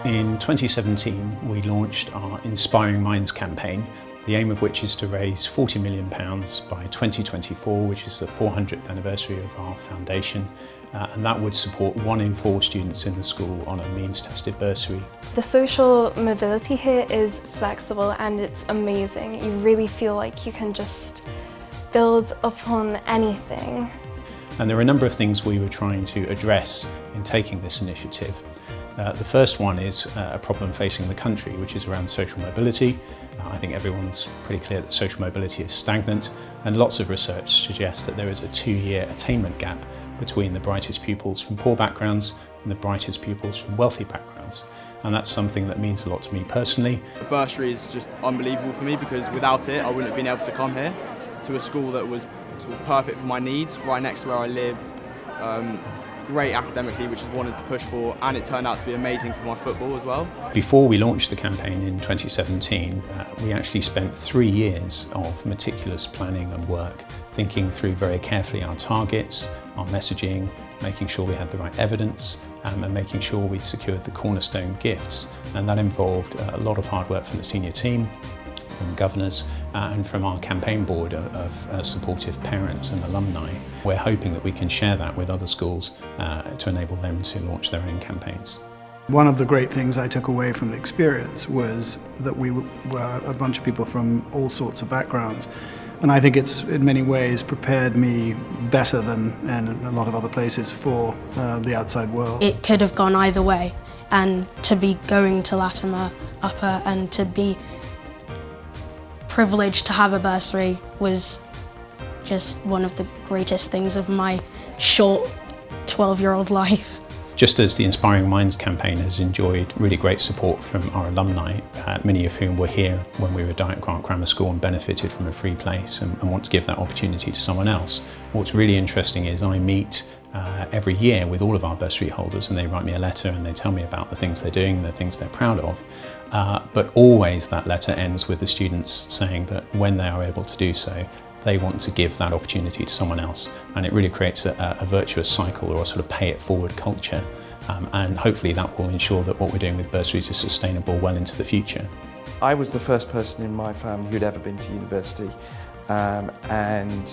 In 2017, we launched our Inspiring Minds campaign, the aim of which is to raise £40 million by 2024, which is the 400th anniversary of our foundation, and that would support 1 in 4 students in the school on a means-tested bursary. The social mobility here is flexible and it's amazing. You really feel like you can just build upon anything. And there are a number of things we were trying to address in taking this initiative. The first one is a problem facing the country, which is around social mobility. I think everyone's pretty clear that social mobility is stagnant, and lots of research suggests that there is a 2-year attainment gap between the brightest pupils from poor backgrounds and the brightest pupils from wealthy backgrounds. And that's something that means a lot to me personally. The bursary is just unbelievable for me because without it I wouldn't have been able to come here to a school that was sort of perfect for my needs, right next to where I lived. Great academically, which I wanted to push for, and it turned out to be amazing for my football as well. Before we launched the campaign in 2017, we actually spent 3 years of meticulous planning and work, thinking through very carefully our targets, our messaging, making sure we had the right evidence, and making sure we'd secured the cornerstone gifts. And that involved a lot of hard work from the senior team, from governors, and from our campaign board of supportive parents and alumni. We're hoping that we can share that with other schools to enable them to launch their own campaigns. One of the great things I took away from the experience was that we were a bunch of people from all sorts of backgrounds. And I think it's in many ways prepared me better than in a lot of other places for the outside world. It could have gone either way, and to be going to Latymer Upper and to be privileged to have a bursary was just one of the greatest things of my short 12-year-old life. Just as the Inspiring Minds campaign has enjoyed really great support from our alumni, many of whom were here when we were at Grant Grammar School and benefited from a free place and want to give that opportunity to someone else. What's really interesting is I meet every year with all of our bursary holders, and they write me a letter and they tell me about the things they're doing, the things they're proud of. But always that letter ends with the students saying that when they are able to do so, they want to give that opportunity to someone else. And it really creates a virtuous cycle, or a sort of pay it forward culture. And hopefully that will ensure that what we're doing with bursaries is sustainable well into the future. I was the first person in my family who'd ever been to university. And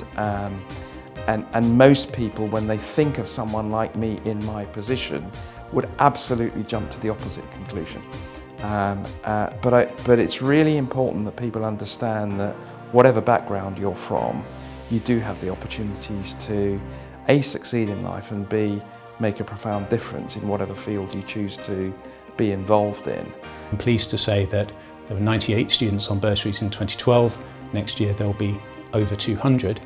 most people, when they think of someone like me in my position, would absolutely jump to the opposite conclusion. But it's really important that people understand that whatever background you're from, you do have the opportunities to A, succeed in life, and B, make a profound difference in whatever field you choose to be involved in. I'm pleased to say that there were 98 students on bursaries in 2012. Next year there'll be over 200.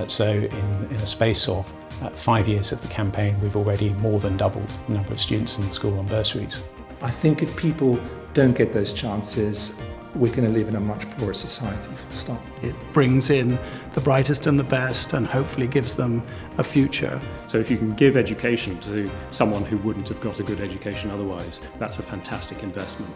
So in a space of 5 years of the campaign, we've already more than doubled the number of students in the school on bursaries. I think if people don't get those chances, we're going to live in a much poorer society, full stop. It brings in the brightest and the best and hopefully gives them a future. So if you can give education to someone who wouldn't have got a good education otherwise, that's a fantastic investment.